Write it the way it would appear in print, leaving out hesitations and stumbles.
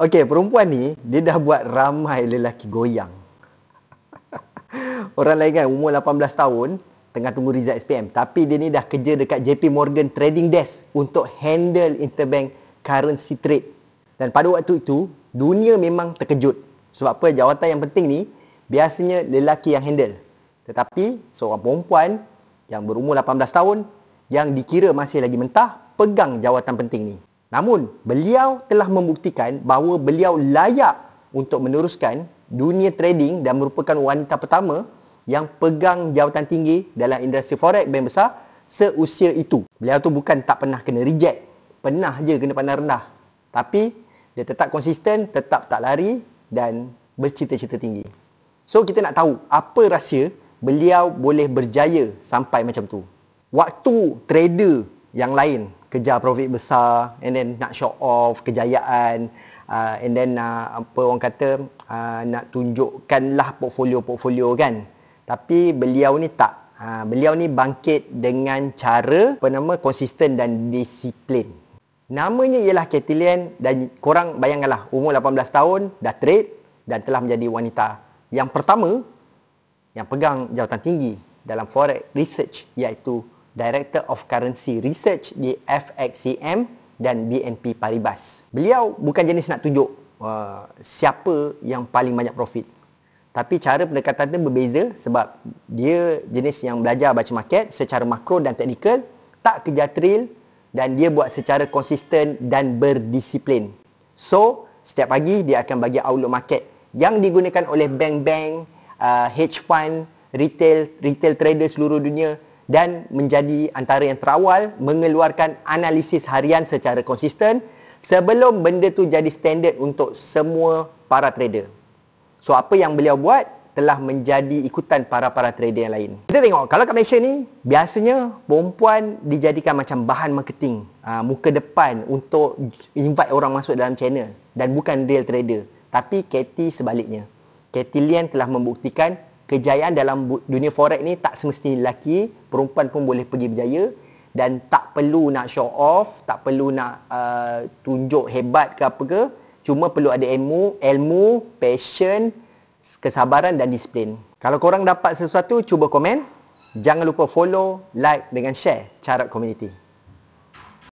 Okey, perempuan ni dia dah buat ramai lelaki goyang. Orang lain kan umur 18 tahun tengah tunggu result SPM, tapi dia ni dah kerja dekat JP Morgan Trading Desk untuk handle interbank currency trade. Dan pada waktu itu, dunia memang terkejut. Sebab apa? Jawatan yang penting ni biasanya lelaki yang handle. Tetapi seorang perempuan yang berumur 18 tahun yang dikira masih lagi mentah pegang jawatan penting ni. Namun, beliau telah membuktikan bahawa beliau layak untuk meneruskan dunia trading dan merupakan wanita pertama yang pegang jawatan tinggi dalam industri forex bank besar seusia itu. Beliau tu bukan tak pernah kena reject, pernah je kena pandang rendah. Tapi, dia tetap konsisten, tetap tak lari dan bercita-cita tinggi. So, kita nak tahu apa rahsia beliau boleh berjaya sampai macam tu. Waktu trader yang lain kejar profit besar and then nak show off kejayaan and then apa orang kata nak tunjukkanlah portfolio kan, tapi beliau ni tak. Beliau ni bangkit dengan cara konsisten dan disiplin. Namanya ialah Katie Lian dan korang bayangkanlah umur 18 tahun dah trade dan telah menjadi wanita yang pertama yang pegang jawatan tinggi dalam forex research, iaitu Director of Currency Research di FXCM dan BNP Paribas. Beliau bukan jenis nak tunjuk siapa yang paling banyak profit. Tapi cara pendekatan dia berbeza sebab dia jenis yang belajar baca market secara makro dan teknikal, tak kejar thrill dan dia buat secara konsisten dan berdisiplin. So, setiap pagi dia akan bagi outlook market yang digunakan oleh bank-bank, hedge fund, retail trader seluruh dunia dan menjadi antara yang terawal mengeluarkan analisis harian secara konsisten sebelum benda tu jadi standard untuk semua para trader. So, apa yang beliau buat telah menjadi ikutan para trader yang lain. Kita tengok, kalau kat Malaysia ni, biasanya perempuan dijadikan macam bahan marketing, muka depan untuk invite orang masuk dalam channel dan bukan real trader. Tapi Katie sebaliknya. Katie Lian telah membuktikan kejayaan dalam dunia forex ni tak semestinya lelaki, perempuan pun boleh pergi berjaya dan tak perlu nak show off, tak perlu nak tunjuk hebat ke apa ke, cuma perlu ada ilmu, passion, kesabaran dan disiplin. Kalau korang dapat sesuatu, cuba komen. Jangan lupa follow, like dengan share Carab Community.